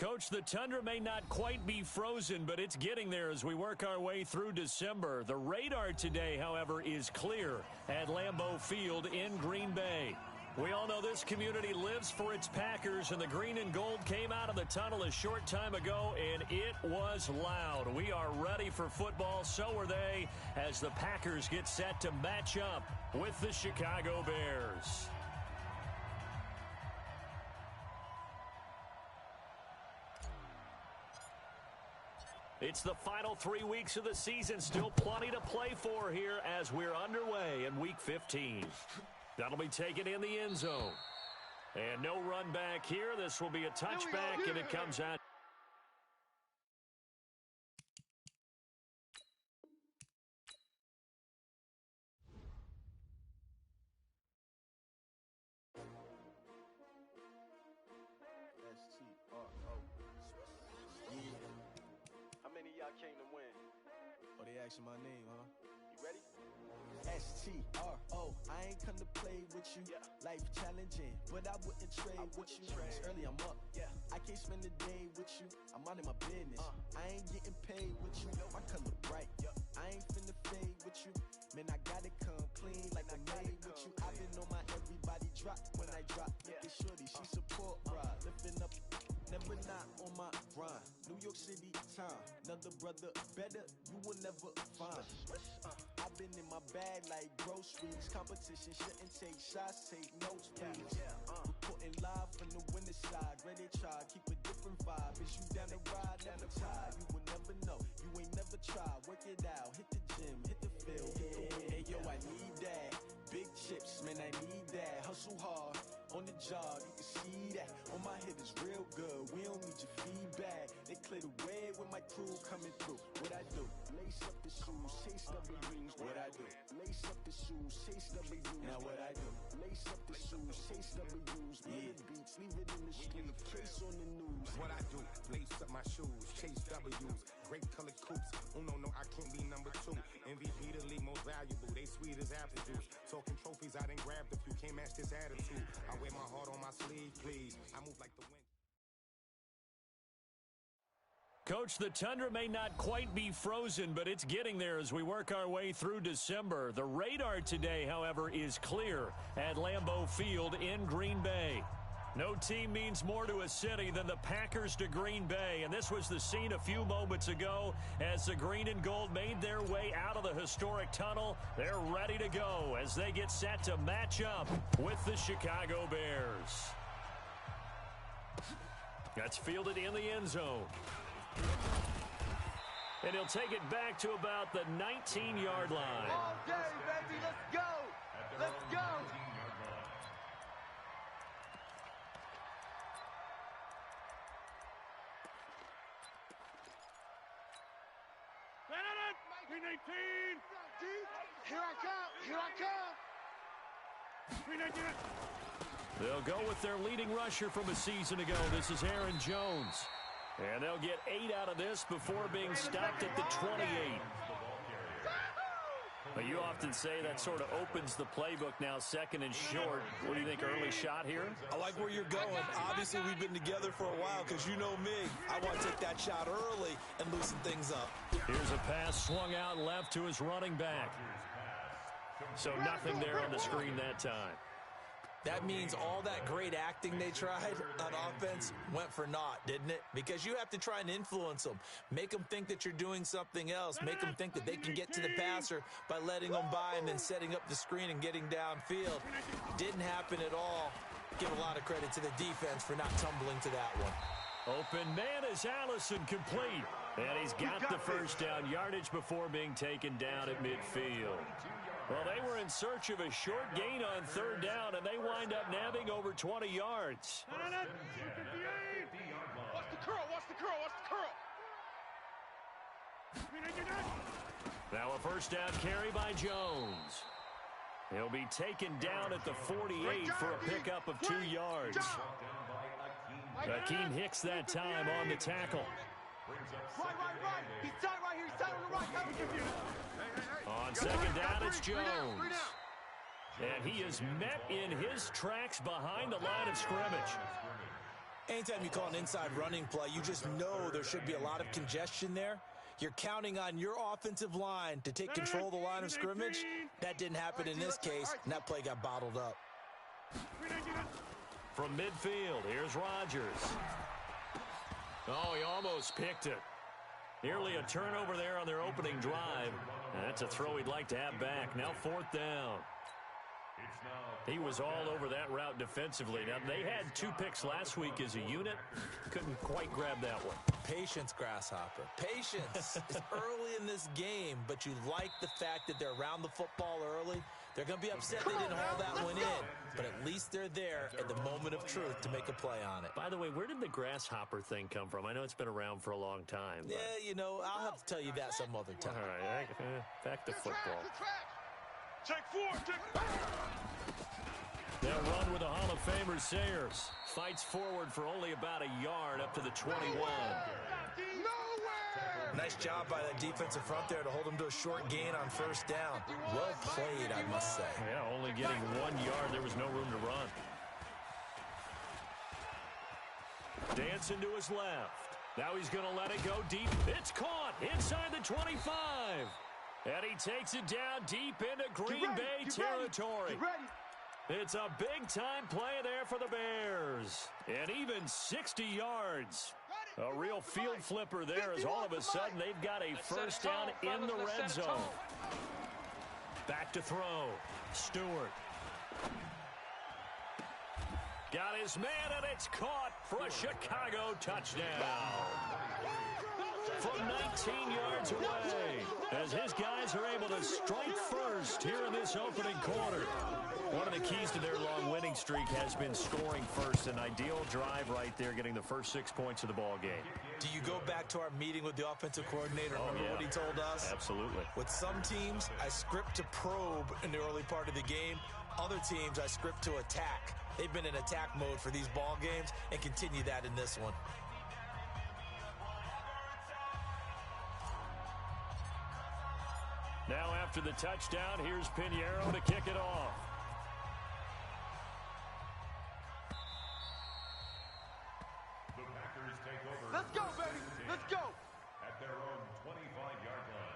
Coach, the tundra may not quite be frozen, but it's getting there as we work our way through December. The radar today, however, is clear at Lambeau Field in Green Bay. We all know this community lives for its Packers, and the green and gold came out of the tunnel a short time ago, and it was loud. We are ready for football, so are they, as the Packers get set to match up with the Chicago Bears. It's the final 3 weeks of the season. Still plenty to play for here as we're underway in Week 15. That'll be taken in the end zone. And no run back here. This will be a touchback, and it comes out. Came to win. Oh, they asking my name, huh? You ready? S-T-R-O, I ain't come to play with you. Yeah. Life challenging, but I wouldn't trade with you. It's early, I'm up. Yeah. I can't spend the day with you. I'm out of my business. I ain't getting paid with you. My color bright. I ain't finna fade with you. Man, I gotta come clean like I made with you. I've been on my everybody drop when I drop. Look at shorty, she support ride. Lifting up, never not on my grind. New York City time, another brother better, you will never find. I've been in my bag like groceries. Competition shouldn't take shots, take notes, please. Reporting live from the winning side. Ready to try, keep a different vibe. Is you down the ride, never tired. You will never know, you ain't never tried. Work it out, hit the gym, hit the field, hit the win. Hey yo, I need that. Big chips, man, I need that. Hustle hard, on the job, you can see that. On my head is real good, we don't need your feedback. They clear the way with my crew coming through. What I do? Lace up the shoes, chase W's. What I do? Lace up the shoes, chase W's. Now what I do? Lace up the shoes, chase W's. Yeah. Beats, leave it in the street, case on the news. What I do? Lace up my shoes, chase W's. Great colored coops. Oh no, I can't be number 2. MVP the league most valuable. They sweet as apple juice. Talking trophies, I done grabbed a few. Can't match this attitude. I wear my heart on my sleeve, please. I move like the wind. Coach, the tundra may not quite be frozen, but it's getting there as we work our way through December. The radar today, however, is clear at Lambeau Field in Green Bay. No team means more to a city than the Packers to Green Bay, and this was the scene a few moments ago as the green and gold made their way out of the historic tunnel. They're ready to go as they get set to match up with the Chicago Bears. That's fielded in the end zone. And he'll take it back to about the 19-yard line. All day, baby, let's go! Let's go! Here I come! Here I come! They'll go with their leading rusher from a season ago. This is Aaron Jones. And they'll get 8 out of this before being stopped at the 28. But you often say that sort of opens the playbook now, second and short. What do you think, early shot here? I like where you're going. Obviously, we've been together for a while because you know me. I want to take that shot early and loosen things up. Here's a pass swung out left to his running back. So nothing there on the screen that time. That means all that great acting they tried on offense went for naught, didn't it? Because you have to try and influence them. Make them think that you're doing something else. Make them think that they can get to the passer by letting them by and then setting up the screen and getting downfield. Didn't happen at all. Give a lot of credit to the defense for not tumbling to that one. Open man is Allison, complete. And he's got the first down yardage before being taken down at midfield. Well, they were in search of a short gain on third down, and they wind up nabbing over 20 yards. Watch the curl, watch the curl, watch the curl! Now a first down carry by Jones. He'll be taken down at the 48 for a pickup of 2 yards. Akeem Hicks that time on the tackle. Right. He's tight right here. He's tight on the right. On second down, it's Jones. And he is met in his tracks behind the line of scrimmage. Anytime you call an inside running play, you just know there should be a lot of congestion there. You're counting on your offensive line to take control of the line of scrimmage. That didn't happen in this case, and that play got bottled up. From midfield, here's Rodgers. Oh, he almost picked it. Nearly a turnover there on their opening drive. That's a throw he'd like to have back. Now 4th down. He was all over that route defensively. Now, they had 2 picks last week as a unit. Couldn't quite grab that one. Patience, Grasshopper. Patience. It's early in this game, but you like the fact that they're around the football early. They're going to be upset they didn't haul that one in, but at least they're there at the moment of truth to make a play on it. By the way, where did the grasshopper thing come from? I know it's been around for a long time. Yeah, you know, I'll have to tell you that some other time. All right, back to football. Take 4, take 4. They'll run with the Hall of Famer Sayers. Fights forward for only about a yard up to the 21. Nice job by that defensive front there to hold him to a short gain on 1st down. Well played, I must say. Yeah, only getting 1 yard. There was no room to run. Dancing to his left. Now he's going to let it go deep. It's caught inside the 25. And he takes it down deep into Green Bay territory. It's a big-time play there for the Bears. And even 60 yards. A real field flipper there as all of a sudden they've got a 1st down in the red zone. Back to throw. Stewart. Got his man, and it's caught for a Chicago touchdown. From 19 yards away, as his guys are able to strike first here in this opening quarter. One of the keys to their long winning streak has been scoring first. An ideal drive right there, getting the first 6 points of the ball game. Do you go back to our meeting with the offensive coordinator? Remember what he told us? Absolutely. With some teams, I script to probe in the early part of the game. Other teams, I script to attack. They've been in attack mode for these ball games and continue that in this one. Now after the touchdown, here's Pinheiro to kick it off. Let's go, baby. Let's go. At their own 25-yard line.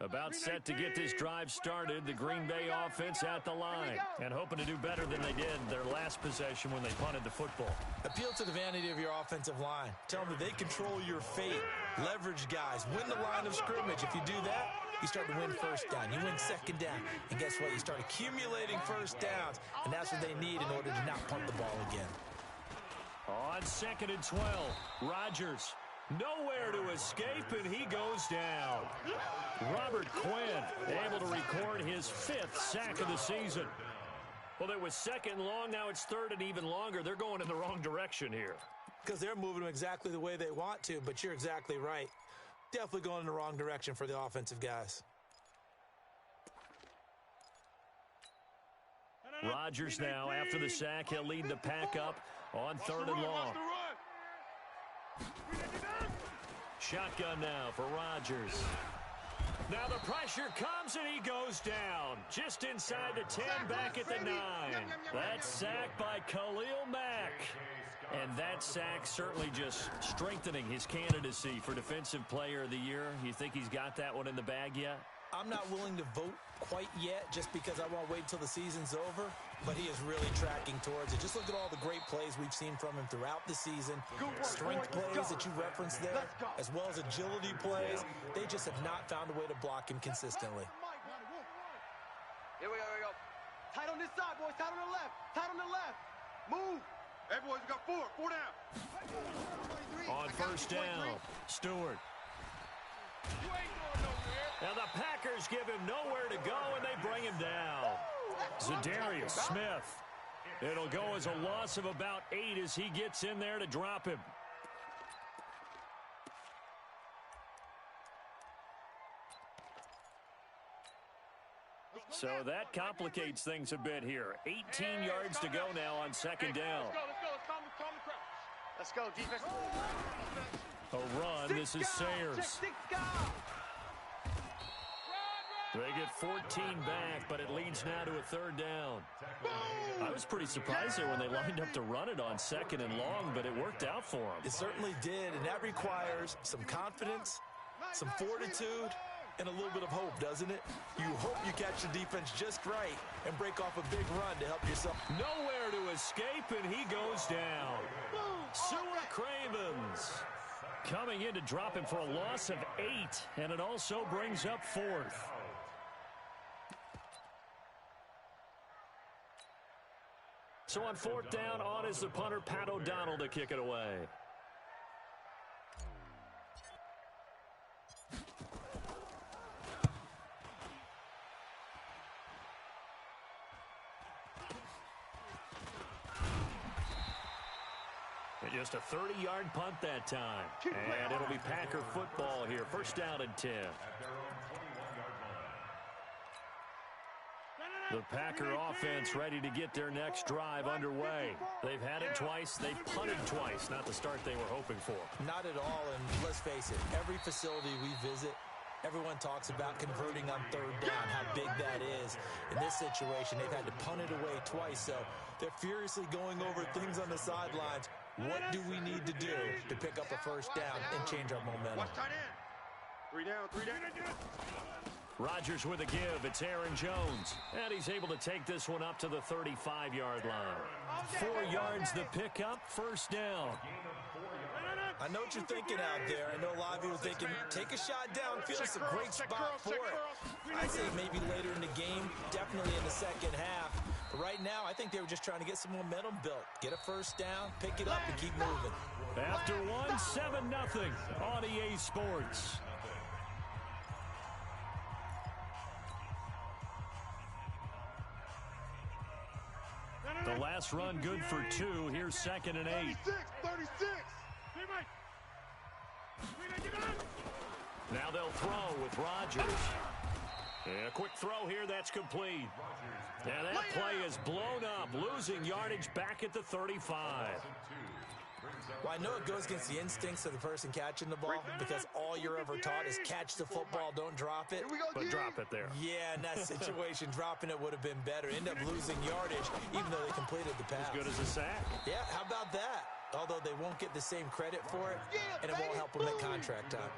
About set to get this drive started, the Green Bay offense at the line and hoping to do better than they did their last possession when they punted the football. Appeal to the vanity of your offensive line. Tell them that they control your fate. Leverage guys. Win the line of scrimmage. If you do that, you start to win 1st down. You win 2nd down. And guess what? You start accumulating 1st downs. And that's what they need in order to not punt the ball again. On 2nd and 12, Rodgers. Nowhere to escape, and he goes down. Robert Quinn able to record his 5th sack of the season. Well, it was 2nd and long. Now it's 3rd and even longer. They're going in the wrong direction here. Because they're moving them exactly the way they want to, but you're exactly right. Definitely going in the wrong direction for the offensive guys. Rodgers now, after the sack, he'll lead the pack up on 3rd and long. Shotgun now for Rodgers. Now the pressure comes and he goes down. Just inside the 10, back at the 9. That sack by Khalil Mack. And that sack certainly just strengthening his candidacy for Defensive Player of the Year. You think he's got that one in the bag yet? I'm not willing to vote quite yet just because I want to wait until the season's over, but he is really tracking towards it. Just look at all the great plays we've seen from him throughout the season. Strength plays that you referenced there, as well as agility plays. They just have not found a way to block him consistently. Here we go. Tight on this side, boys. Tight on the left. Tight on the left. Move. Hey, boys, we got 4. 4 down. On 1st down, Stewart. You ain't going nowhere. Now the Packers give him nowhere to go, and they bring him down. Zadarius Smith. It'll go as a loss of about 8 as he gets in there to drop him. So that complicates things a bit here. 18 yards to go now on 2nd down. Let's go. Let's calm the crowd. Let's go, defense. A run. This is Sayers. They get 14 back, but it leads now to a third down. I was pretty surprised there when they lined up to run it on second and long, but it worked out for them. It certainly did, and that requires some confidence, some fortitude, and a little bit of hope, doesn't it? You hope you catch the defense just right and break off a big run to help yourself. Nowhere to escape, and he goes down. Sewer Cravens coming in to drop him for a loss of 8, and it also brings up 4th. So on 4th down, on is the punter, Pat O'Donnell, to kick it away. And just a 30-yard punt that time. And it'll be Packer football here. First down and 10. The Packer offense ready to get their next drive underway. They've had it twice. They've punted twice. Not the start they were hoping for. Not at all, and let's face it, every facility we visit, everyone talks about converting on third down, how big that is. In this situation, they've had to punt it away twice, so they're furiously going over things on the sidelines. What do we need to do to pick up a first down and change our momentum? Watch tight end. 3 down, 3 down. Rodgers with a give. It's Aaron Jones. And he's able to take this one up to the 35-yard line. 4 yards the pickup, first down. I know what you're thinking out there. I know a lot of you are thinking, take a shot downfield. It's a great spot for it. I'd say maybe later in the game, definitely in the second half. But right now, I think they were just trying to get some momentum built. Get a first down, pick it up, and keep moving. After 7-0 on EA Sports. The last run good for 2. Here's 2nd and 8. 36. Now they'll throw with Rodgers. And a quick throw here, that's complete. And that play is blown up, losing yardage back at the 35. Well, I know it goes against the instincts of the person catching the ball because all you're ever taught is catch the football, don't drop it. But drop it there. Yeah, in that situation, dropping it would have been better. End up losing yardage, even though they completed the pass. As good as a sack. Yeah, how about that? Although they won't get the same credit for it, and it won't help them at contract time.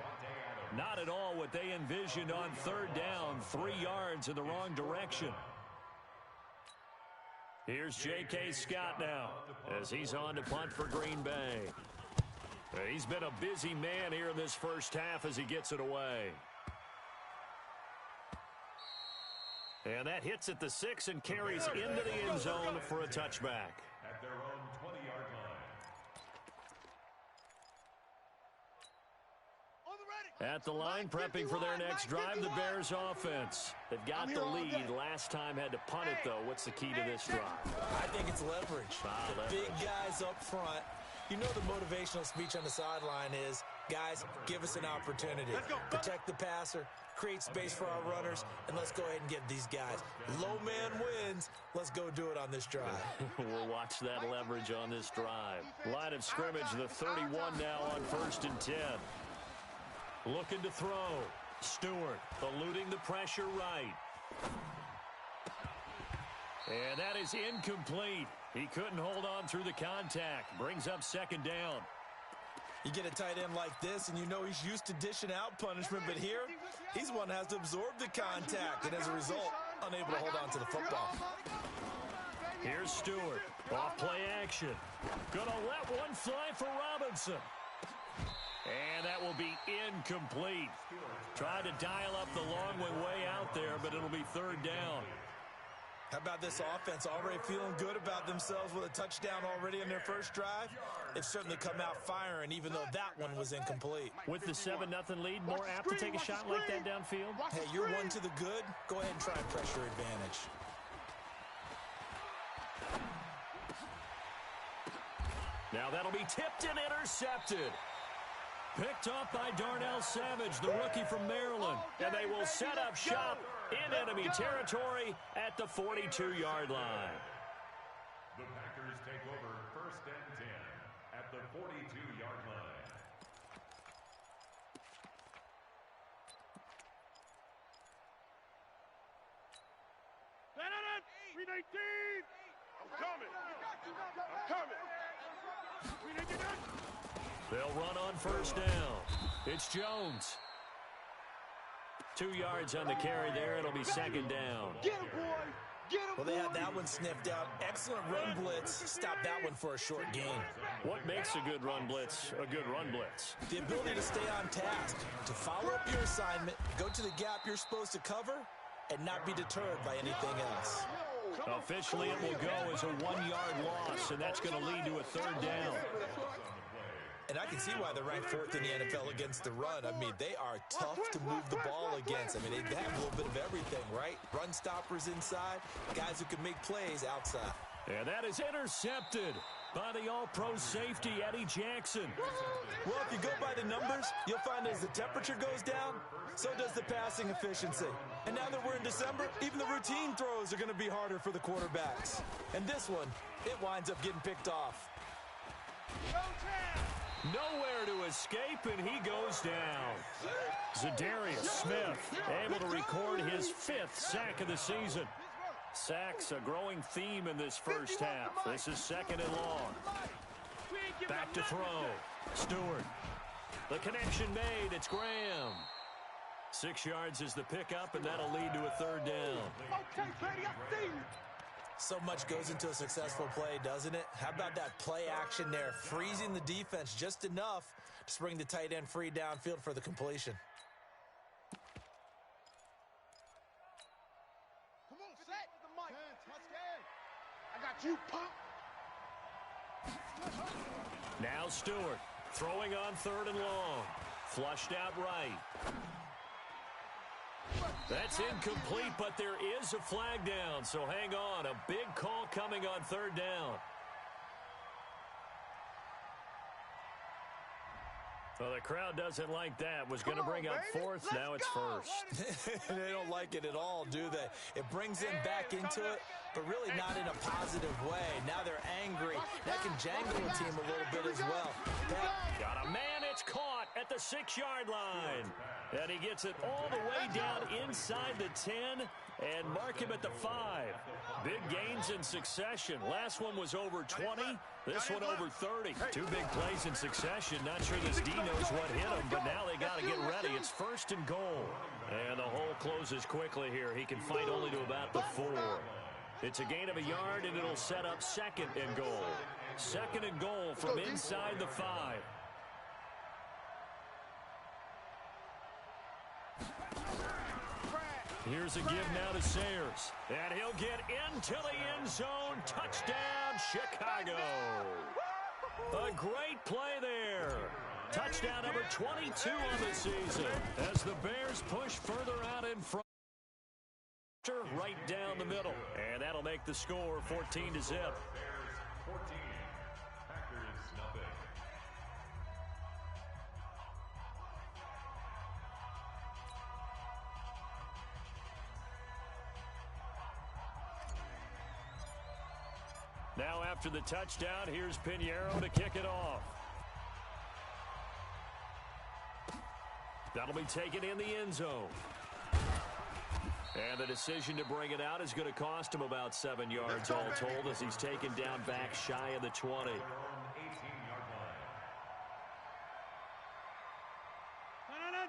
Not at all what they envisioned on third down. 3 yards in the wrong direction. Here's J.K. Scott now as he's on to punt for Green Bay. He's been a busy man here in this first half as he gets it away. And that hits at the 6 and carries into the end zone for a touchback. At their own 20-yard line. At the line, prepping for their next drive, the Bears offense. They've got the lead. Last time had to punt it, though. What's the key to this drive? I think it's leverage. The big guys up front. You know the motivational speech on the sideline is, guys, give us an opportunity. Protect the passer, create space for our runners, and let's go ahead and get these guys. Low man wins. Let's go do it on this drive. We'll watch that leverage on this drive. Line of scrimmage, the 31 now on 1st and 10. Looking to throw. Stewart eluding the pressure right. And that is incomplete. He couldn't hold on through the contact. Brings up 2nd down. You get a tight end like this, and you know he's used to dishing out punishment, but here, he's one that has to absorb the contact, and as a result, unable to hold on to the football. Here's Stewart. Off play action. Gonna let one fly for Robinson. And that will be incomplete. Tried to dial up the long way out there, but it'll be 3rd down. How about this offense already feeling good about themselves with a touchdown already in their first drive? They've certainly come out firing, even though that one was incomplete. With the 7-0 lead, more apt to take a shot like that downfield? Hey, you're one to the good. Go ahead and try and press your advantage. Now that'll be tipped and intercepted. Picked off by Darnell Savage, the rookie from Maryland. And they will set up shop in enemy territory at the 42-yard line. The Packers take over 1st and 10 at the 42-yard line. They'll run on first down. It's Jones. 2 yards on the carry there. It'll be second down. Get him, boy. Get him, Well, they had boy. that one sniffed out. Excellent run blitz. Stop that one for a short gain. What makes a good run blitz a good run blitz? The ability to stay on task, to follow up your assignment, go to the gap you're supposed to cover, and not be deterred by anything else. Officially, it will go as a 1-yard loss, and that's going to lead to a third down. And I can see why they're ranked 4th in the NFL against the run. I mean, they are tough to move the ball against. I mean, they have a little bit of everything, right? Run stoppers inside, guys who can make plays outside. And that is intercepted by the all-pro safety, Eddie Jackson. Well, if you go by the numbers, you'll find as the temperature goes down, so does the passing efficiency. And now that we're in December, even the routine throws are going to be harder for the quarterbacks. And this one, it winds up getting picked off. Nowhere to escape, and he goes down. Zadarius Smith able to record his 5th sack of the season. Sacks a growing theme in this first half. This is second and long. Back to throw. Stewart. The connection made. It's Graham. 6 yards is the pickup, and that'll lead to a third down. Okay, Brady, I see you. So much goes into a successful play, doesn't it? How about that play action there? Freezing the defense just enough to bring the tight end free downfield for the completion. Come on, set the mic. I got you, punk. Now Stewart throwing on 3rd and long. Flushed out right. That's incomplete, but there is a flag down, so hang on. A big call coming on 3rd down. Well, the crowd doesn't like that. Was going to bring up 4th, now it's 1st. They don't like it at all, do they? It brings them back into it, but really not in a positive way. Now they're angry. That can jangle a team a little bit as well. Got a man, it's caught at the 6-yard line. And he gets it all the way down inside the 10 and mark him at the 5. Big gains in succession. Last one was over 20. This one over 30. 2 big plays in succession. Not sure this D knows what hit him, but now they got to get ready. It's 1st and goal. And the hole closes quickly here. He can fight only to about the 4. It's a gain of a yard, and it'll set up 2nd and goal. 2nd and goal from inside the 5. Here's a give now to Sayers. And he'll get into the end zone. Touchdown, Chicago. A great play there. Touchdown number 22 on the season as the Bears push further out in front. Right down the middle. And that'll make the score 14-0. 14. Packers nothing. Now after the touchdown, here's Pinheiro to kick it off. That'll be taken in the end zone. And the decision to bring it out is going to cost him about 7 yards all told as he's taken down back shy of the 20. Their own 18-yard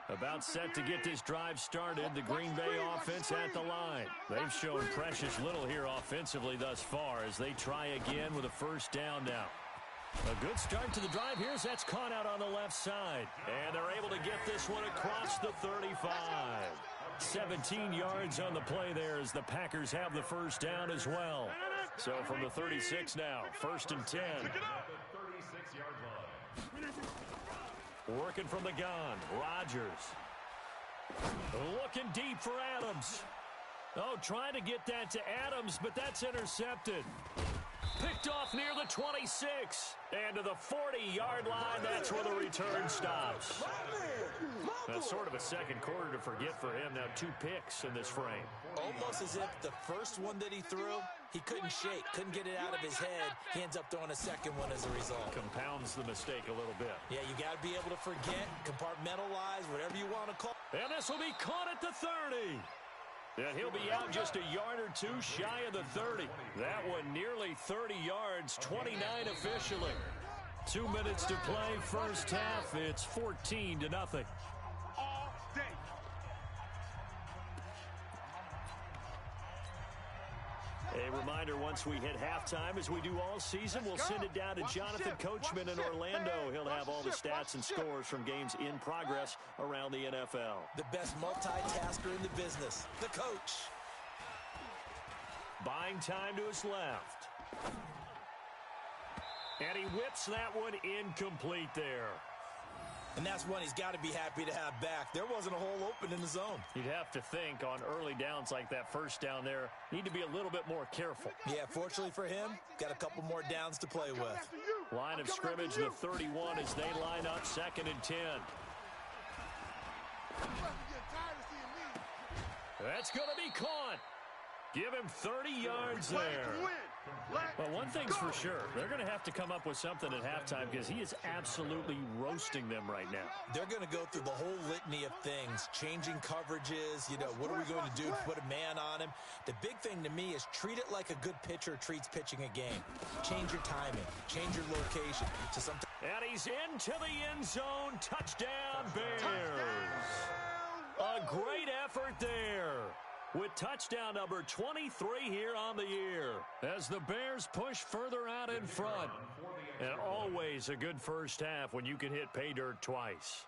line. About set to get this drive started, the Green Bay offense at the line. They've shown precious little here offensively thus far as they try again with a 1st down now. A good start to the drive here as that's caught out on the left side. And they're able to get this one across the 35. 17 yards on the play there as the Packers have the 1st down as well. So from the 36 now, 1st and 10. The 36-yard line. Working from the gun, Rodgers. Looking deep for Adams. Oh, trying to get that to Adams, but that's intercepted. Picked off near the 26. And to the 40-yard line, that's where the return stops. That's sort of a second quarter to forget for him. Now 2 picks in this frame. Almost as if the first one that he threw, he couldn't shake, couldn't get it out of his head. He ends up throwing a second one as a result. Compounds the mistake a little bit. Yeah, you got to be able to forget, compartmentalize, whatever you want to call it. And this will be caught at the 30. And he'll be out just a yard or two shy of the 30. That one nearly 30 yards, 29 officially. 2 minutes to play first half. It's 14-0. All day. A reminder, once we hit halftime, as we do all season, we'll send it down to Jonathan Coachman in Orlando. He'll have all the stats and scores from games in progress around the NFL. The best multitasker in the business, the coach. Buying time to his left. And he whips that one incomplete there. And that's one he's got to be happy to have back. There wasn't a hole open in the zone. You'd have to think on early downs like that first down there, need to be a little bit more careful. Yeah, fortunately for him, got a couple more downs to play with. Line of scrimmage, the 31 as they line up 2nd and 10. That's going to be caught. Give him 30 yards there. Well, one thing's for sure. They're going to have to come up with something at halftime because he is absolutely roasting them right now. They're going to go through the whole litany of things, changing coverages, what are we going to do to put a man on him? The big thing to me is treat it like a good pitcher treats pitching a game. Change your timing, change your location. And he's into the end zone. Touchdown, Bears. A great effort there, with touchdown number 23 here on the year, as the Bears push further out in front. And always a good first half when you can hit pay dirt twice.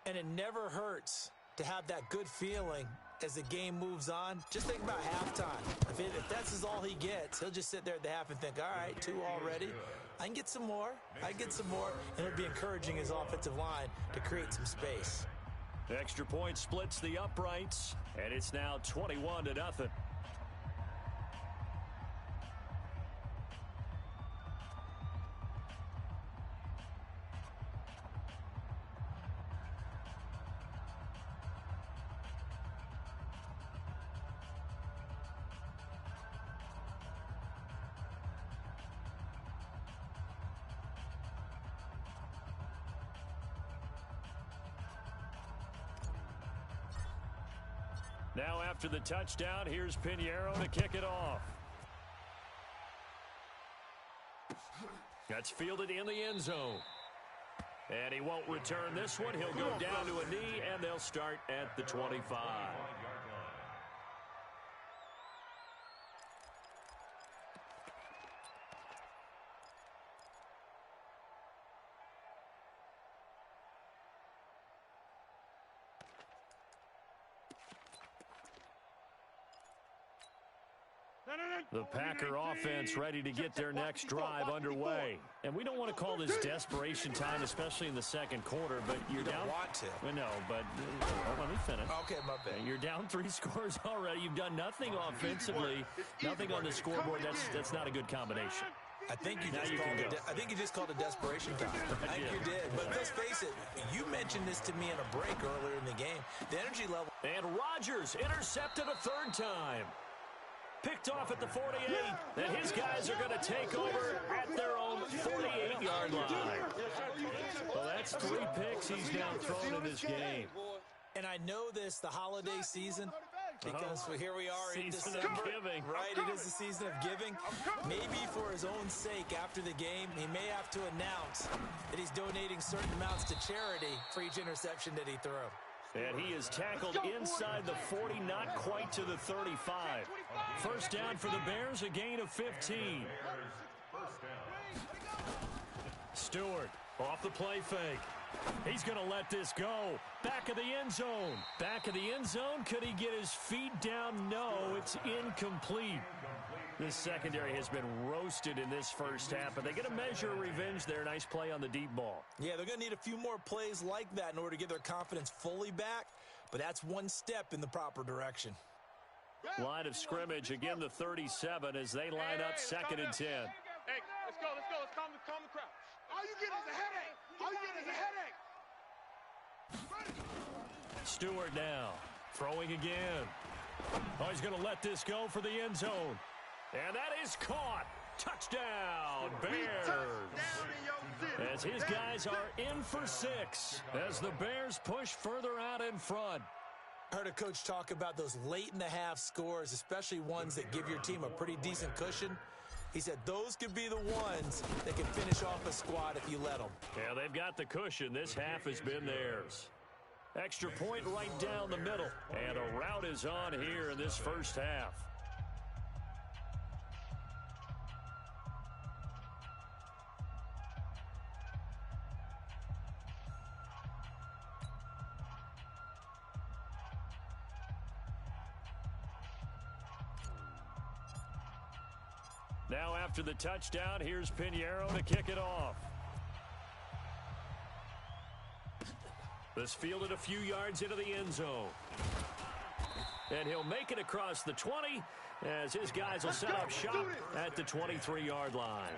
And it never hurts to have that good feeling as the game moves on. Just think about halftime. If that's all he gets, he'll just sit there at the half and think, all right, 2 already. I can get some more. And it'll be encouraging his offensive line to create some space. Extra point splits the uprights, and it's now 21-0. Now after the touchdown, here's Pinheiro to kick it off. That's fielded in the end zone. And he won't return this one. He'll go down to a knee, and they'll start at the 25. The Packer offense ready to get their next drive underway. And we don't want to call this desperation time, especially in the second quarter, but you're down. You don't want to. Well, no, but let me finish. Okay, my bad. You're down 3 scores already. You've done nothing offensively, nothing on the scoreboard. That's not a good combination. I think you just called it desperation time. I think you did. But let's face it, you mentioned this to me in a break earlier in the game. The energy level. And Rodgers intercepted a 3rd time. Picked off at the 48, and his guys are going to take over at their own 48-yard line. Well, that's 3 picks he's now thrown in this game. And I know this, the holiday season, because here we are in December. Giving. Right, it is the season of giving. Maybe for his own sake, after the game, he may have to announce that he's donating certain amounts to charity for each interception that he threw. And he is tackled inside the 40, not quite to the 35. First down for the Bears, a gain of 15. Stewart off the play fake. He's going to let this go. Back of the end zone. Back of the end zone. Could he get his feet down? No, it's incomplete. This secondary has been roasted in this first half, but they get a measure of revenge there. Nice play on the deep ball. Yeah, they're going to need a few more plays like that in order to get their confidence fully back, but that's one step in the proper direction. Line of scrimmage, again the 37 as they line up 2nd and 10. Hey, let's go. Let's calm the crowd. All you get is a headache. All you get is a headache. Stewart now, throwing again. Oh, he's going to let this go for the end zone. And that is caught. Touchdown, Bears. As his guys are in for 6 as the Bears push further out in front. I heard a coach talk about those late-in-the-half scores, especially ones that give your team a pretty decent cushion. He said those could be the ones that can finish off a squad if you let them. Yeah, they've got the cushion. This half has been theirs. Extra point right down the middle. And a rout is on here in this first half. Now after the touchdown, here's Pinheiro to kick it off. This fielded a few yards into the end zone. And he'll make it across the 20 as his guys will set up shop at the 23-yard line.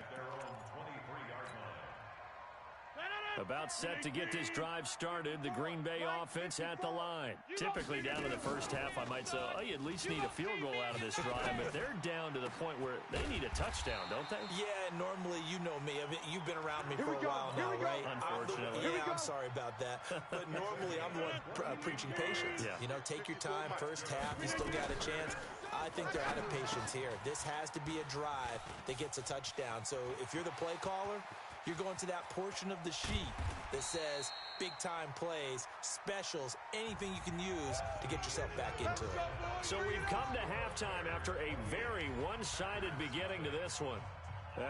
About set to get this drive started, the Green Bay offense at the line. Typically down in the first half, I might say, oh, you at least need a field goal out of this drive, but they're down to the point where they need a touchdown, don't they? Yeah, normally you know me. I mean, you've been around me for a while now, right? Unfortunately. I'm sorry about that. But normally I'm the one preaching patience. Yeah. You know, take your time, first half, you still got a chance. I think they're out of patience here. This has to be a drive that gets a touchdown. So if you're the play caller, you're going to that portion of the sheet that says big-time plays, specials, anything you can use to get yourself back into it. So we've come to halftime after a very one-sided beginning to this one.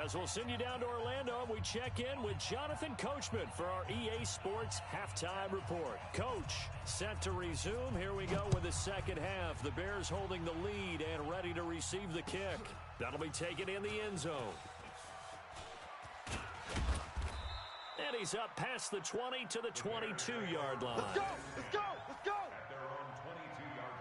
As we'll send you down to Orlando, we check in with Jonathan Coachman for our EA Sports Halftime Report. Coach, set to resume. Here we go with the second half. The Bears holding the lead and ready to receive the kick. That'll be taken in the end zone. And he's up past the 20 to the 22-yard line. Let's go! Let's go! Let's go! At their own 22-yard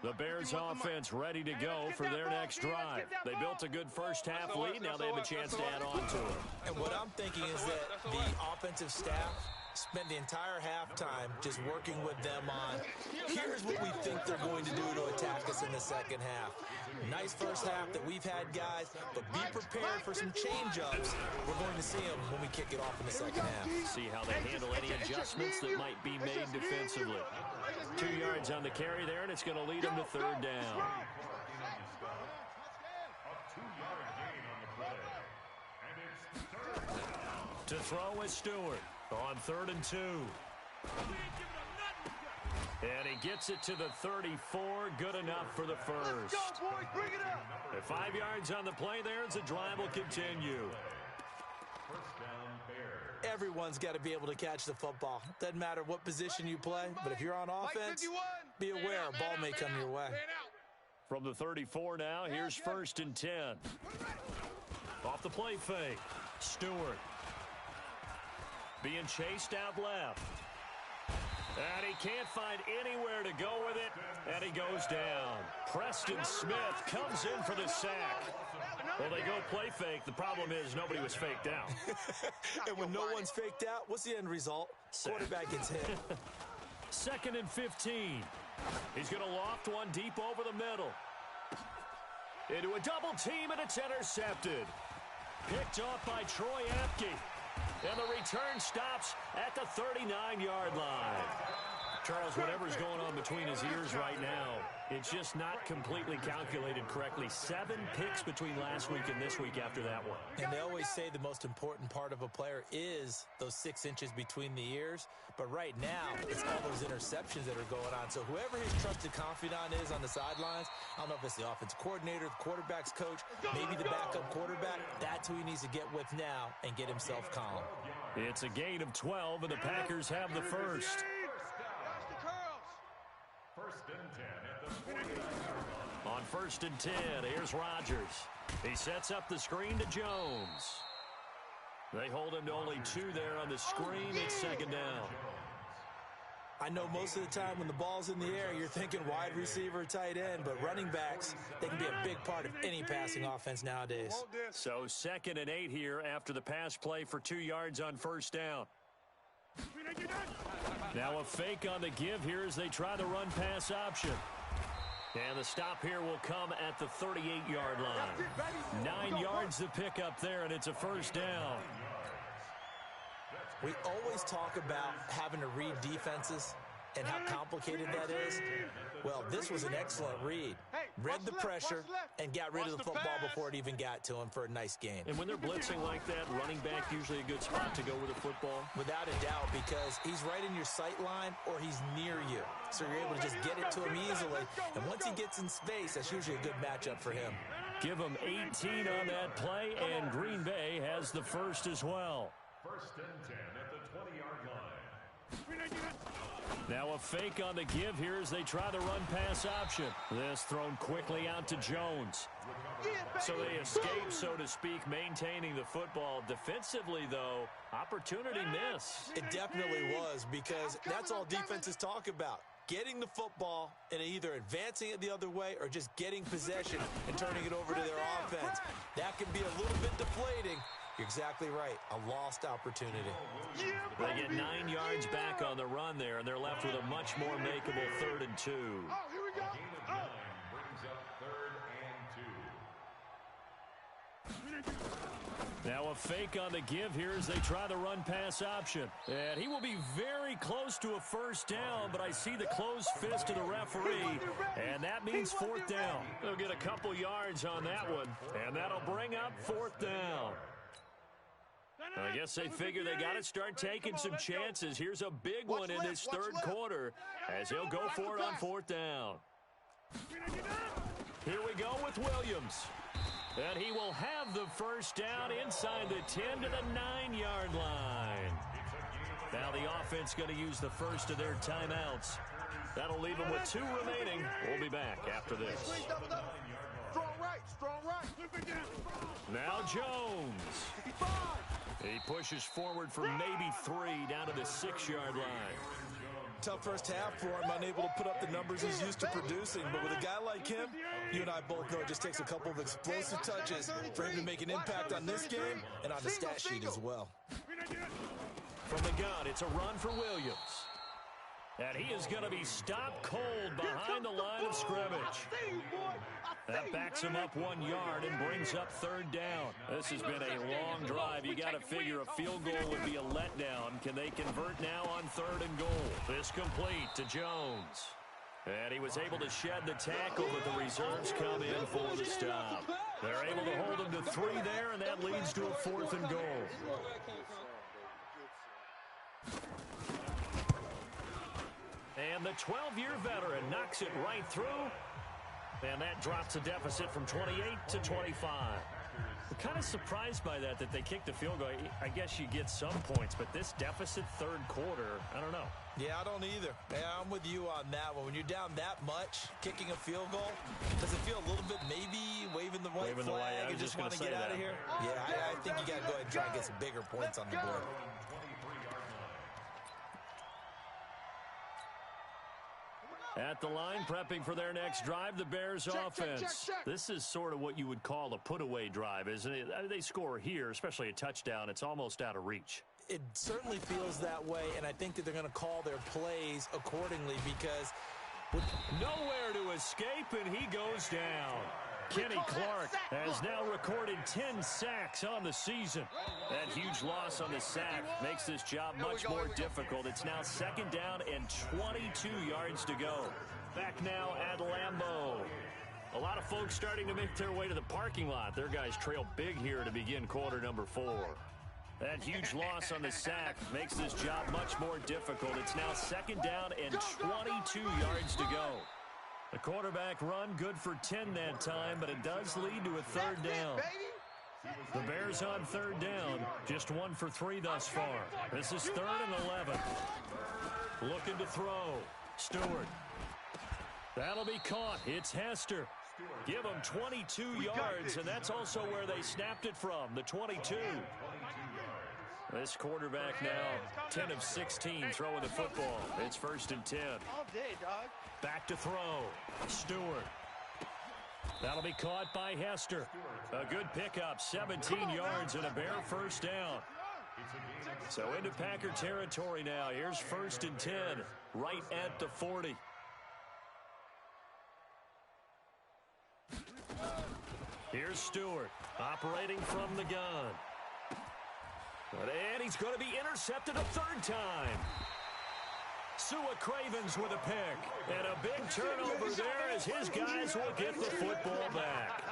line. The Bears offense ready to go for their next drive. They built a good first half lead. Now they have a chance to add on to it. And what I'm thinking is that the offensive staff spend the entire halftime just working with them on, here's what we think they're going to do to attack us in the second half. Nice first half that we've had, guys, but be prepared for some change-ups. We're going to see them when we kick it off in the second half. See how they handle any adjustments that might be made defensively. 2 yards on the carry there, and it's going to lead them to third down. A 2-yard gain on the play. And it's third down. To throw is Stewart on 3rd and 2. And he gets it to the 34. Good enough for the first. Let's go, boys. Bring it up. At 5 yards on the play there as the drive will continue. First down, Bears. Everyone's got to be able to catch the football. Doesn't matter what position you play, but if you're on offense, be aware a ball may come your way. From the 34 now, here's 1st and 10. Off the play fake. Stewart. Being chased out left. And he can't find anywhere to go with it, and he goes down. Preston Smith comes in for the sack. Well, they go play fake. The problem is nobody was faked out. And when no one's faked out, what's the end result? Quarterback gets hit. 2nd and 15. He's going to loft one deep over the middle. Into a double team, and it's intercepted. Picked off by Troy Apke. And the return stops at the 39-yard line. Charles, whatever's going on between his ears right now, it's just not completely calculated correctly. 7 picks between last week and this week after that one. And they always say the most important part of a player is those 6 inches between the ears. But right now, it's all those interceptions that are going on. So whoever his trusted confidant is on the sidelines, I don't know if it's the offensive coordinator, the quarterback's coach, maybe the backup quarterback, that's who he needs to get with now and get himself calm. It's a gain of 12, and the Packers have the first. First and 10 at the 49-yard line. On 1st and 10, here's Rodgers. He sets up the screen to Jones. They hold him to only 2 there on the screen. It's 2nd down. I know most of the time when the ball's in the air, you're thinking wide receiver, tight end, but running backs, they can be a big part of any passing offense nowadays. So 2nd and 8 here after the pass play for 2 yards on 1st down. Now a fake on the give here as they try the run-pass option. And the stop here will come at the 38-yard line. 9 yards to pick up there, and it's a first down. We always talk about having to read defenses and how complicated that is. Well, this was an excellent read. Read the pressure and got rid of the football before it even got to him for a nice gain. And when they're blitzing like that, running back usually a good spot to go with a football? Without a doubt, because he's right in your sight line or he's near you. So you're able to just get it to him easily. And once he gets in space, that's usually a good matchup for him. Give him 18 on that play, and Green Bay has the first as well. 1st and 10 at the 20-yard line. Now a fake on the give here as they try the run-pass option. This thrown quickly out to Jones. So they escape, so to speak, maintaining the football. Defensively, though, opportunity miss. It definitely was, because that's all defenses talk about. Getting the football and either advancing it the other way or just getting possession and turning it over to their offense. That can be a little bit deflating. You're exactly right. A lost opportunity. They get 9 yards back on the run there, and they're left with a much more makeable 3rd and 2. Gain of 9 brings up 3rd and 2. Now a fake on the give here as they try the run-pass option. And he will be very close to a first down, but I see the closed fist of the referee, and that means 4th down. They'll get a couple yards on that one, and that'll bring up 4th down. I guess they figure they got to start taking some chances. Here's a big one in this 3rd quarter as he'll go for it on 4th down. Here we go with Williams. And he will have the first down inside the 10 to the 9-yard line. Now the offense going to use the first of their timeouts. That'll leave them with 2 remaining. We'll be back after this. Strong right, strong right. Now Jones. He pushes forward for maybe 3 down to the 6-yard line. Tough first half for him, unable to put up the numbers he's used to producing. But with a guy like him, you and I both know it just takes a couple of explosive touches for him to make an impact on this game and on the stat sheet as well. From the gun, it's a run for Williams. And he is going to be stopped cold behind the line of scrimmage. That backs him up 1 yard and brings up 3rd down. This has been a long drive. You got to figure a field goal would be a letdown. Can they convert now on 3rd and goal? This complete to Jones. And he was able to shed the tackle, but the reserves come in for the stop. They're able to hold him to 3 there, and that leads to a 4th and goal. And the 12-year veteran knocks it right through. And that drops the deficit from 28 to 25. I'm kind of surprised by that they kicked the field goal. I guess you get some points, but this deficit 3rd quarter, I don't know. Yeah, I don't either. Yeah, I'm with you on that one. When you're down that much, kicking a field goal, does it feel a little bit maybe waving the white flag and just want to get out of here? Yeah, I think you got to go ahead and try and get some bigger points on the board. At the line, prepping for their next drive, the Bears offense. This is sort of what you would call a put-away drive, isn't it? They score here, especially a touchdown. It's almost out of reach. It certainly feels that way, and I think that they're going to call their plays accordingly because nowhere to escape, and he goes down. Kenny Clark has now recorded 10 sacks on the season. That huge loss on the sack makes this job much more difficult. It's now 2nd down and 22 yards to go. Back now at Lambeau. A lot of folks starting to make their way to the parking lot. Their guys trail big here to begin quarter number 4. That huge loss on the sack makes this job much more difficult. It's now 2nd down and 22 yards to go. The quarterback run good for 10 that time, but it does lead to a 3rd down. The Bears on 3rd down, just 1 for 3 thus far. This is 3rd and 11. Looking to throw. Stewart. That'll be caught. It's Hester. Give them 22 yards, and that's also where they snapped it from, the 22. This quarterback now 10 of 16 throwing the football. It's 1st and 10. All day, dog. Back to throw. Stewart. That'll be caught by Hester. A good pickup, 17 yards and a Bear first down. So into Packer territory now. Here's 1st and 10, right at the 40. Here's Stewart operating from the gun. And he's going to be intercepted a third time. Sua Cravens with a pick. And a big turnover there as his guys will get the football back.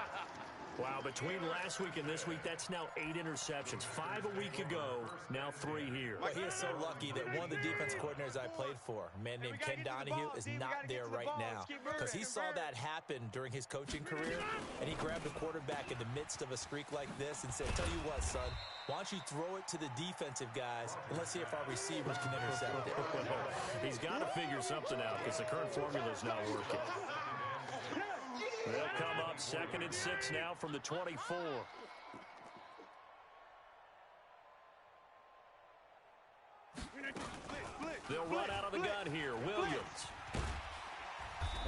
Wow, between last week and this week, that's now 8 interceptions. 5 a week ago, now 3 here. Well, he is so lucky that one of the defense coordinators I played for, a man named Ken Donahue, is not there right now. Because he saw that happen during his coaching career, and he grabbed a quarterback in the midst of a streak like this and said, tell you what, son, why don't you throw it to the defensive guys, and let's see if our receivers can intercept it. He's got to figure something out because the current formula is not working. They'll come up 2nd and 6 now from the 24. They'll run out of the gun here. Williams.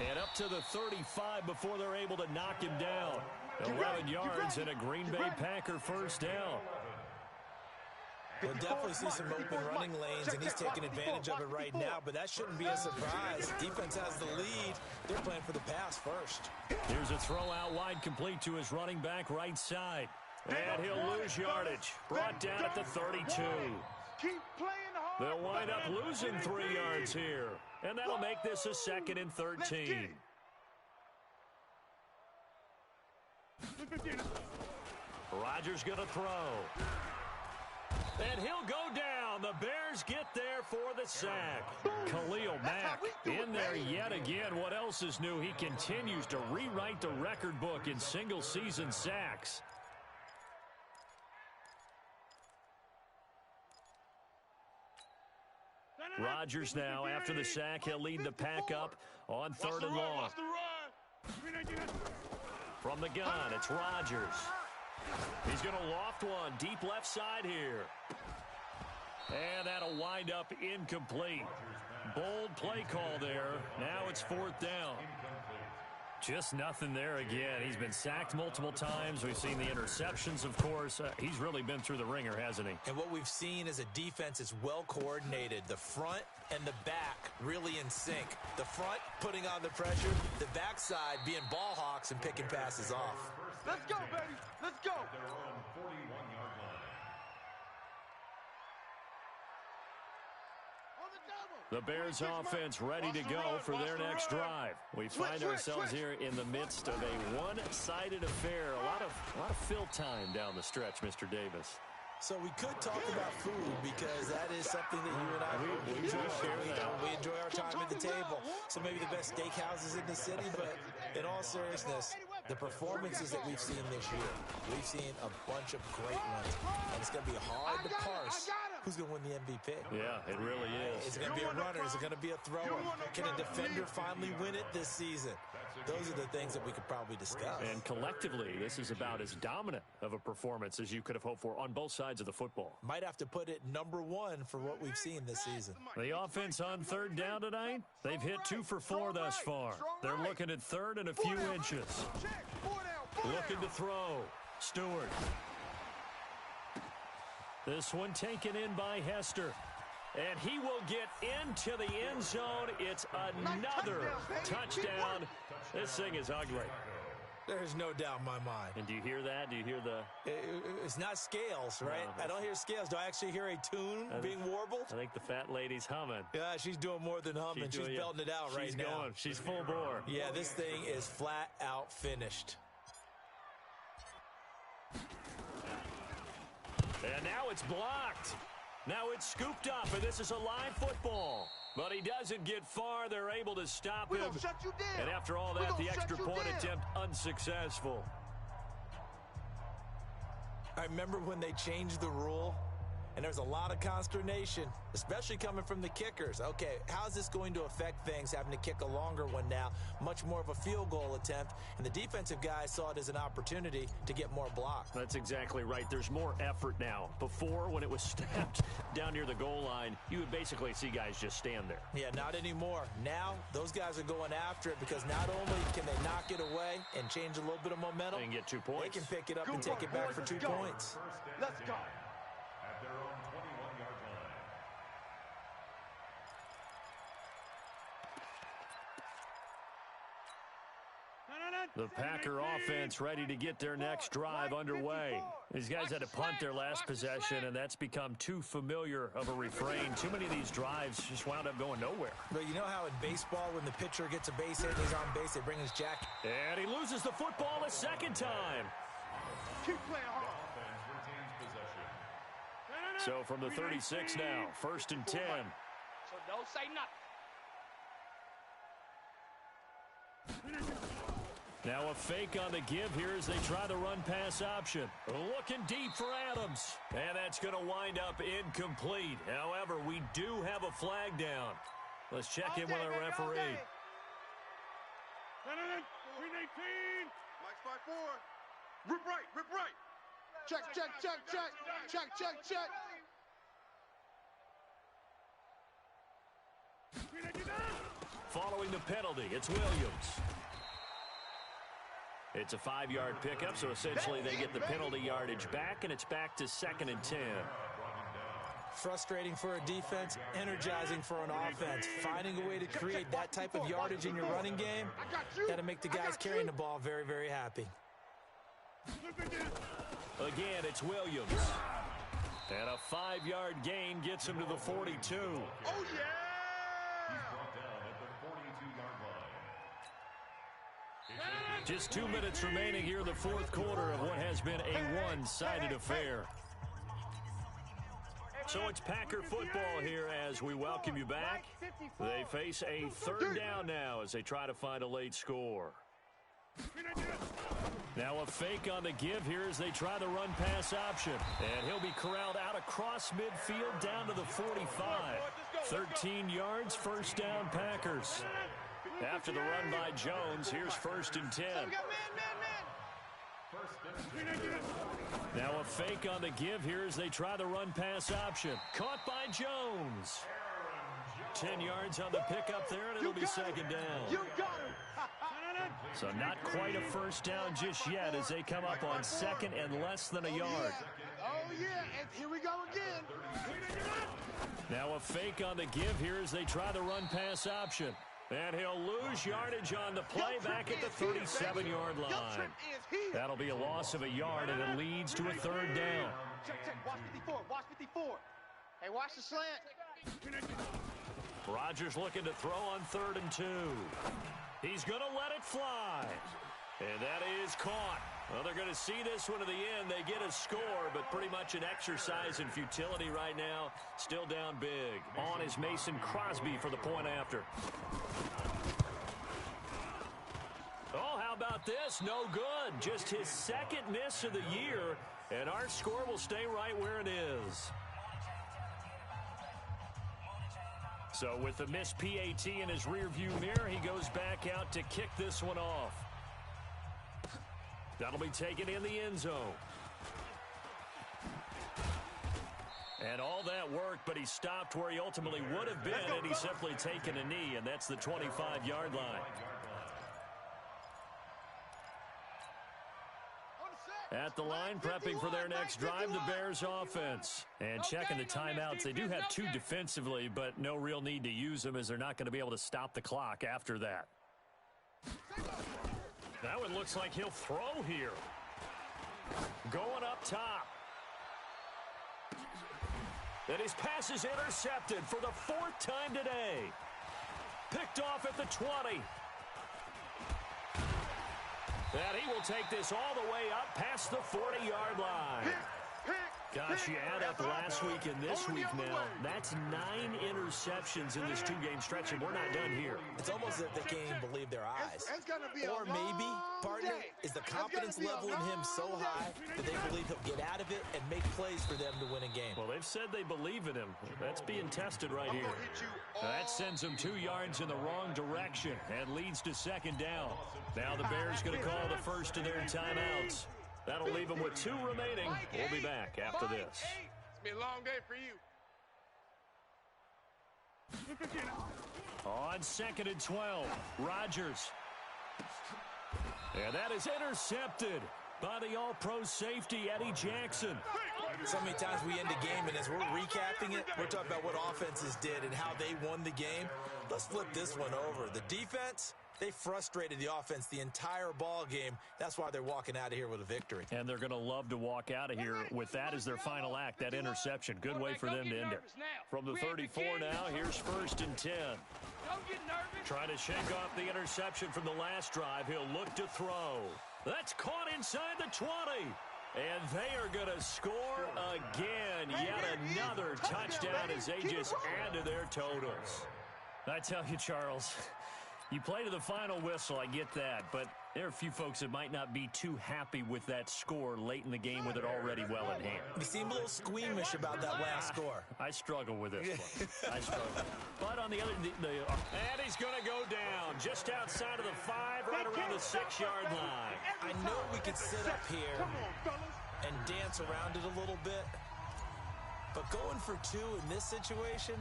And up to the 35 before they're able to knock him down. 11 yards and a Green Bay Packer first down. We'll definitely see some open running lanes, and he's taking advantage of it right now, but that shouldn't be a surprise. Defense has the lead. They're playing for the pass first. Here's a throw out wide complete to his running back right side. And he'll lose yardage. Brought down at the 32. They'll wind up losing 3 yards here. And that'll make this a 2nd and 13. Rodgers going to throw. And he'll go down. The Bears get there for the sack. Khalil Mack in there yet again. What else is new? He continues to rewrite the record book in single-season sacks. Rodgers now, after the sack, he'll lead the pack up on 3rd and long. From the gun, it's Rodgers. He's going to loft one deep left side here. And that'll wind up incomplete. Bold play call there. Now it's 4th down. Just nothing there again. He's been sacked multiple times. We've seen the interceptions, of course. He's really been through the ringer, hasn't he? And what we've seen is a defense is well coordinated. The front and the back really in sync. The front putting on the pressure. The backside being ball hawks and picking passes off. Let's go, baby. Let's go. Their own 41-yard line. The Bears offense ready to go for their next drive. We find ourselves here in the midst of a one-sided affair. A lot of fill time down the stretch, Mr. Davis. So we could talk about food because that is something that you and I we share that. We enjoy our time at the table. So maybe the best steakhouses in the city, but in all seriousness, the performances that we've seen this year, we've seen a bunch of great ones. And it's going to be hard to parse who's going to win the MVP. Yeah, it really is. Is it going to be a runner? Is it going to be a thrower? Can a defender finally win it this season? Those are the things that we could probably discuss. And collectively, this is about as dominant of a performance as you could have hoped for on both sides of the football. Might have to put it #1 for what we've seen this season. The offense on 3rd down tonight, they've hit 2 for 4 thus far. They're looking at 3rd and a few inches. Looking to throw. Stewart. This one taken in by Hester. And he will get into the end zone. It's another touchdown. This thing is ugly. There's no doubt in my mind. And do you hear that? Do you hear the... It's not scales, right? No, I don't hear scales. Do I actually hear a tune being warbled? I think the fat lady's humming. Yeah, she's doing more than humming. She's belting it out right now. She's full bore. Yeah, this thing is flat out finished. And now it's blocked. Now it's scooped up, and this is a live football. But he doesn't get far. They're able to stop him. And after all that, the extra point attempt unsuccessful. I remember when they changed the rule, and there's a lot of consternation, especially coming from the kickers. Okay, how's this going to affect things, having to kick a longer one now, much more of a field goal attempt, and the defensive guys saw it as an opportunity to get more blocks. That's exactly right. There's more effort now. Before, when it was snapped down near the goal line, you would basically see guys just stand there. Yeah, not anymore. Now, those guys are going after it because not only can they knock it away and change a little bit of momentum, and get 2 points. They can pick it up and take it back for 2 points. Let's go. At their own 21-yard line. The Packer offense ready to get their next drive underway. These guys had to punt their last possession, and that's become too familiar of a refrain. Too many of these drives just wound up going nowhere. But you know how in baseball, when the pitcher gets a base hit and he's on base, they bring his jacket. And he loses the football a second time. Keep playing hard. So from the 36 now, 1st and 10. So don't say nothing. Now a fake on the give here as they try the run-pass option. Looking deep for Adams. And that's going to wind up incomplete. However, we do have a flag down. Let's check in with our referee. Mike's 5-4. Rip right, rip right. Check, check, check, check. Check, check, check. Following the penalty, it's Williams. It's a 5-yard pickup, so essentially they get the penalty yardage back, and it's back to 2nd and 10. Frustrating for a defense, energizing for an offense. Finding a way to create that type of yardage in your running game, got to make the guys carrying the ball very, very happy. Again, it's Williams. And a 5-yard gain gets him to the 42. Oh, yeah! He's brought down at the 42-yard line. Just 2 minutes remaining here in the fourth quarter of what has been a one-sided affair. So it's Packer football here as we welcome you back. They face a 3rd down now as they try to find a late score. Now a fake on the give here as they try the run-pass option. And he'll be corralled out across midfield down to the 45. 13 yards, 1st down Packers. After the run by Jones, here's 1st and 10. Now a fake on the give here as they try the run-pass option. Caught by Jones. 10 yards on the pickup there, and it'll be 2nd down. You got him. So not quite a 1st down just yet as they come up on 2nd and less than a yard. Oh, yeah, and here we go again. Now a fake on the give here as they try the run-pass option. And he'll lose yardage on the play back at the 37-yard line. That'll be a loss of a yard, and it leads to a 3rd down. Check, check, watch 54, watch 54. Hey, watch the slant. Rodgers looking to throw on 3rd and 2. He's going to let it fly. And that is caught. Well, they're going to see this one to the end. They get a score, but pretty much an exercise in futility right now. Still down big. On is Mason Crosby for the point after. Oh, how about this? No good. Just his 2nd miss of the year, and our score will stay right where it is. So with the missed PAT in his rearview mirror, he goes back out to kick this one off. That'll be taken in the end zone. And all that work, but he stopped where he ultimately would have been, and he's simply taken a knee, and that's the 25-yard line. At the line, prepping for their next drive, the Bears offense. And checking the timeouts. They do have 2 defensively, but no real need to use them as they're not going to be able to stop the clock after that. That one looks like he'll throw here. Going up top. And his pass is intercepted for the 4th time today. Picked off at the 20. And he will take this all the way up past the 40-yard line. Gosh, you add up last week and this week now, that's 9 interceptions in this 2-game stretch, and we're not done here. It's almost as if they can't even believe their eyes. Or maybe, partner, is the confidence level in him so high that they believe he'll get out of it and make plays for them to win a game. Well, they've said they believe in him. That's being tested right here. That sends them 2 yards in the wrong direction and leads to 2nd down. Now the Bears going to call the first of their timeouts. That'll leave them with 2 remaining. We'll be back after this. It's been a long day for you. On 2nd and 12, Rodgers. And that is intercepted by the all-pro safety, Eddie Jackson. So many times we end a game, and as we're recapping it, we're talking about what offenses did and how they won the game. Let's flip this one over. The defense, They frustrated the offense the entire ball game. That's why they're walking out of here with a victory. And they're going to love to walk out of here with that as their final act, that interception. Good way for them to end it. From the 34 now, here's 1st and 10. Don't get nervous. Trying to shake off the interception from the last drive. He'll look to throw. That's caught inside the 20. And they are going to score again. Yet another touchdown as they just add to their totals. I tell you, Charles, you play to the final whistle, I get that, but there are a few folks that might not be too happy with that score late in the game with it already well in hand. You seem a little squeamish about that last score. I struggle with this one. I struggle. But on the other, and he's going to go down just outside of the 5, right around the 6-yard line. I know we could sit up here and dance around it a little bit, but going for 2 in this situation,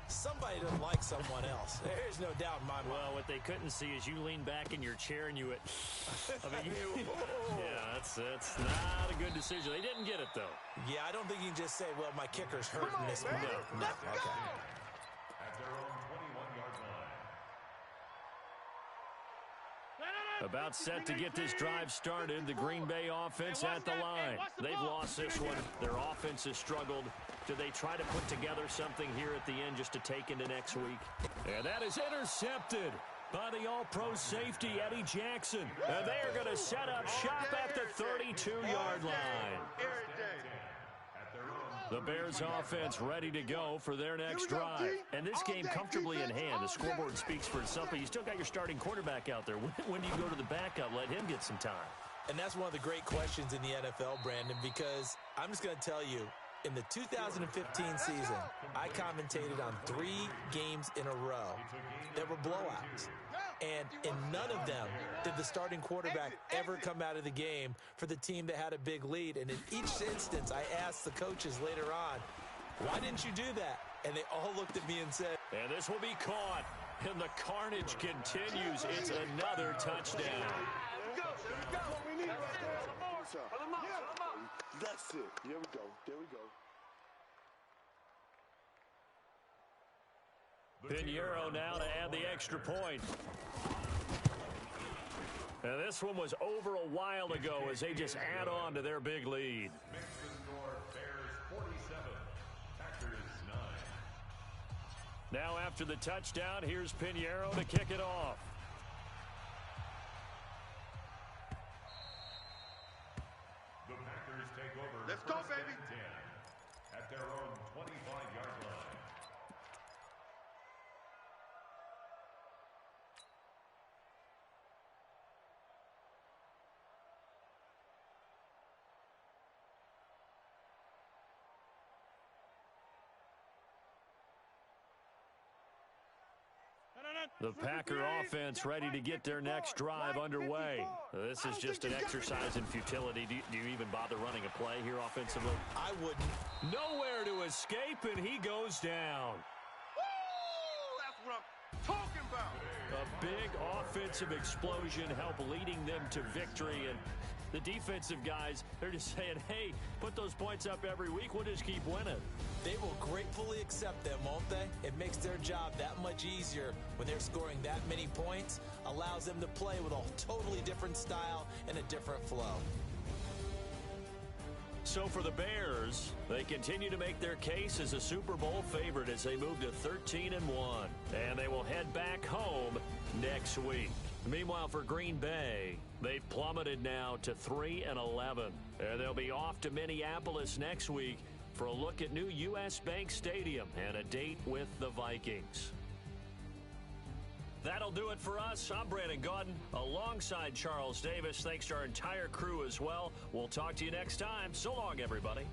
somebody doesn't like someone else. There's no doubt in my mind. Well, what they couldn't see is you lean back in your chair and you went, yeah, that's not a good decision. They didn't get it, though. Yeah, I don't think you can just say, well, my kicker's hurting this one. No. Okay. At their own 21-yard line. About set to get this drive started. The Green Bay offense at the line. They've lost this one. Their offense has struggled. Do they try to put together something here at the end just to take into next week? And that is intercepted by the all-pro safety, Eddie Jackson. And they are going to set up shop at the 32-yard line. The Bears offense ready to go for their next drive. And this game comfortably in hand. The scoreboard speaks for itself, but you still got your starting quarterback out there. When do you go to the backup? Let him get some time. And that's one of the great questions in the NFL, Brandon, because I'm just going to tell you, in the 2015 season, I commentated on 3 games in a row that were blowouts. And in none of them did the starting quarterback ever come out of the game for the team that had a big lead. And in each instance, I asked the coaches later on, why didn't you do that? And they all looked at me and said, and this will be caught. And the carnage continues. It's another touchdown. That's it. Here we go. There we go. Pinheiro now to add the extra point. And this one was over a while ago as they just add on to their big lead. Makes the score Bears 47, Packers 9. Now after the touchdown, here's Pinheiro to kick it off. The Packers take over. Let's go, 1st baby. and 10 at their own 25-yard line. The Packer offense ready to get their next drive underway. This is just an exercise in futility. Do you even bother running a play here offensively? I wouldn't. Nowhere to escape, and he goes down. That's what I'm talking about. A big offensive explosion helped leading them to victory, and the defensive guys, they're just saying, hey, put those points up every week. We'll just keep winning. They will gratefully accept them, won't they? It makes their job that much easier when they're scoring that many points, allows them to play with a totally different style and a different flow. So for the Bears, they continue to make their case as a Super Bowl favorite as they move to 13-1. And they will head back home next week. Meanwhile, for Green Bay, they've plummeted now to 3-11. And they'll be off to Minneapolis next week for a look at new U.S. Bank Stadium and a date with the Vikings. That'll do it for us. I'm Brandon Gaudin alongside Charles Davis. Thanks to our entire crew as well. We'll talk to you next time. So long, everybody.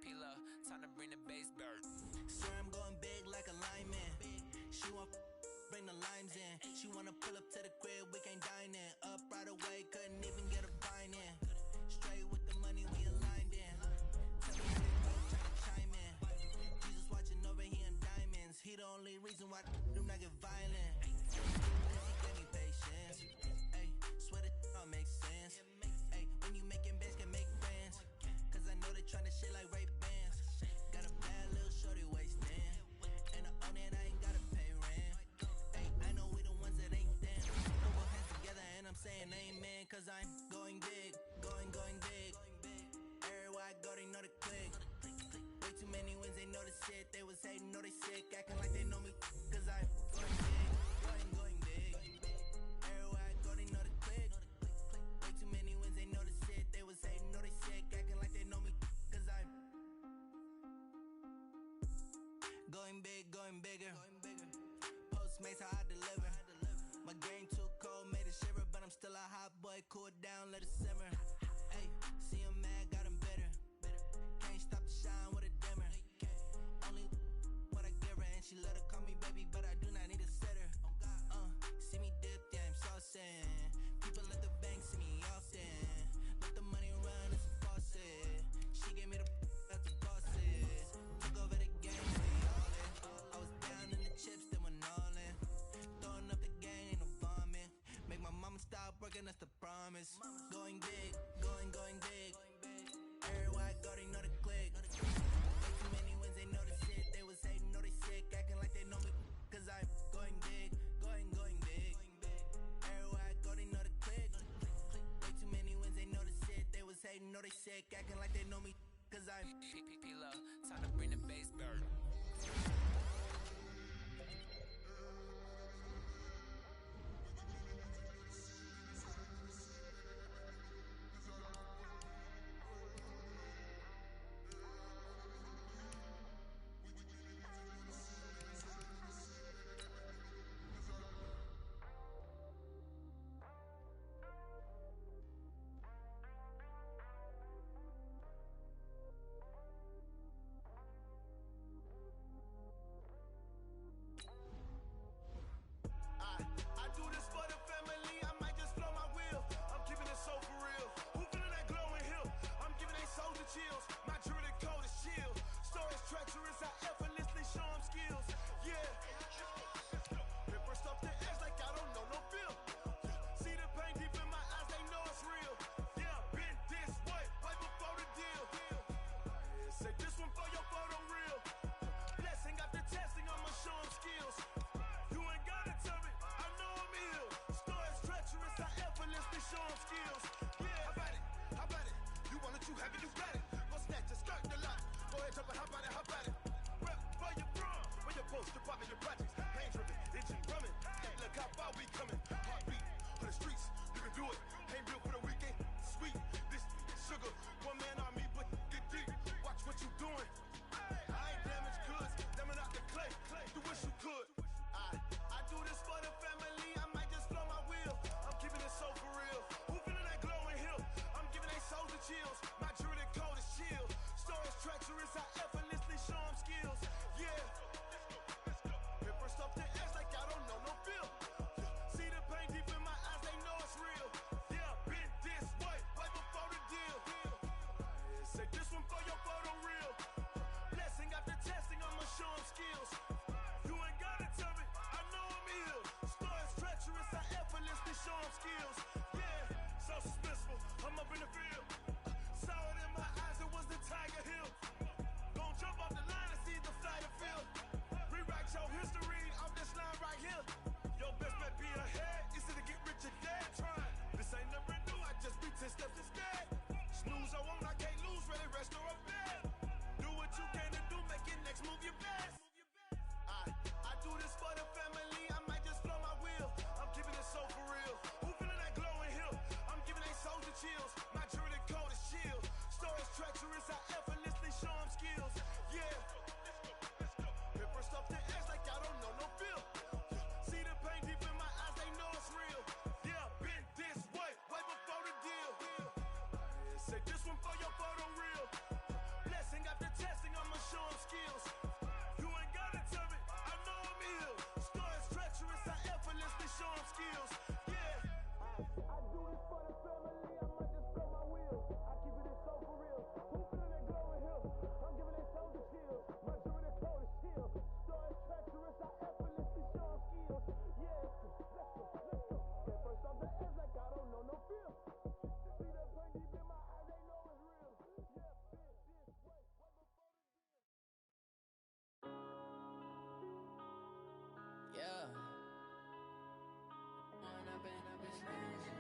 P-Lo, time to bring the bass bird. Swear I'm going big like a lineman. She want bring the limes in. She wanna pull up to the crib, we can't dine in. Up right away, couldn't even get a vine in. Straight with the money, we aligned in. Tell me how they go, try to chime in. Jesus watching over here in diamonds. He the only reason why do not get violent. Cause he gave me patience. Ay, swear that all makes sense. Ay, when you making bands, can make friends. Cause I know they tryna shit like Ray-Bans. Got a bad little shorty wasting. And I own it, I ain't gotta pay rent. Ay, I know we the ones that ain't them. Throw both hands together and I'm saying amen. Cause I'm going big, going big. Everywhere I go, they know the click. Way too many wins, they know the shit. They was hating, know they sick, acting like they know me. Cause I'm going big, going big. Everywhere I go, they know the click. Way too many wins, they know the shit. They was hating, know they sick, acting like they know me. Cause I'm going big, going bigger. Postmates, how I deliver. My game too cold, made it shiver. But I'm still a hot boy, cool it down, let it simmer. Hey, see him mad, got him bitter. Can't stop the shine with a dimmer. Only what I give her, and she let her call me baby, but I do not need a sitter. See me dip, yeah, I'm saucing. People at the bank see me often. Let the money run, it's a faucet. She gave me the that's the bosses. Took over the game, we all in. I was down in the chips, then went all in. Throwing up the game, ain't no bombing. Make my mama stop working, that's the promise. Going big, going big. Everywhere I go, they know the click. Way too many wins, they know the shit. They was hating, know they sick, acting like they know me. Cause I'm going big, going big. Everywhere I go, they know the click. Way too many wins, they know the shit. They was hating, know they sick, acting like they know me. Cause I'm P-Lo, time to bring the bass bird. I do this for the family, I might just blow my wheel. I'm keeping it so for real. Who feeling that glowing hill? I'm giving they soldier chills. My jewelry cold as chill. Stories treacherous, I effortlessly show them skills. Yeah. Paper stuff the edge like I don't know no feel. See the pain deep in my eyes, they know it's real. Yeah, been this way, right before the deal. Say this one for your photo reel. Blessing after testing, I'ma show them skills. You ain't gotta tell me, I know I'm ill. Stories treacherous, I effortlessly show them skills. Yeah, how about it? You want it, you have it, you got it. Go snatch it, skirt the lot. Go ahead, jump it, how about it? Rep for your bro, for your post, your pop, and your projects. Pain driven, engine drumming. Hey, look how far we coming. Heartbeat for the streets, you can do it. Ain't built for the weekend. Sweet, this sugar, one man army, but get deep. Watch what you doing. I ain't damaged goods, damn it out the clay. You wish you could. I do this for the family, I might just blow my wheel. I'm keeping it so for real. Who feeling that glowing hill? I'm giving they soldier chills. My jewelry cold as chill. Stories treacherous, I effortlessly show them skills. Yeah. Paper stuff the edge like I don't know no feel. See the pain deep in my eyes, they know it's real. Yeah, been this way, right before the deal. Say this one for your photo reel. Blessing after testing, I'ma show them skills. You ain't gotta tell me, I know I'm ill. Stories treacherous, I effortlessly show them skills. Yeah, so suspenseful, I'm up in the field. Saw it in my eyes, it was the Tiger Hill. Gon' jump off the line and see the flight of field. Rewrite your history off this line right here. Your best bet be ahead, easy to get rich or dead trying. This ain't never new, I just be 10 steps instead. Snooze, I won't, I can't lose, ready, rest or a bed. Do what you can to do, make it next move your best. I do this for the family, I might just blow my wheel. I'm keeping it so for real. Who feeling that glowing hill? I'm giving they soldier chills. My jewelry cold as chill. Stories treacherous, I effortlessly show them skills. Yeah. Paper stuff the edge like I don't know no feel. See the pain deep in my eyes, they know it's real. Yeah, been this way, right before the deal. Say this one for your photo reel. Blessing after Yeah. When I've been up in magic.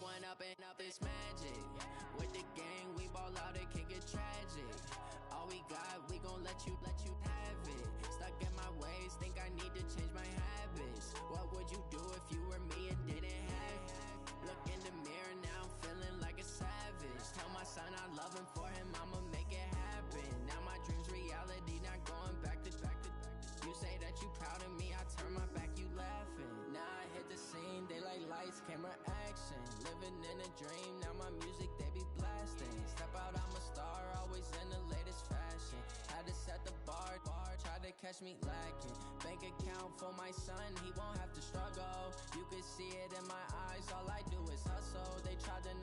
When up is magic. With the gang, we ball out, it can get tragic. All we got, we gon' let you have it. Stuck in my ways, think I need to change my habits. What would you do if you were me and didn't have it? Look in the mirror, now I'm feeling like a savage. Tell my son I love him, for him I'ma make it happen. Now my dream's reality, not going back to. You say that you proud of me, I turn my back, you laughing. Now I hit the scene, they like lights, camera, action. Living in a dream, now my music they be blasting. Step out, I'm a star, always in the latest fashion. Had to set the bar, try to catch me lacking. Bank account for my son, he won't have to struggle. You can see it in my eyes, all I do is hustle. They tried to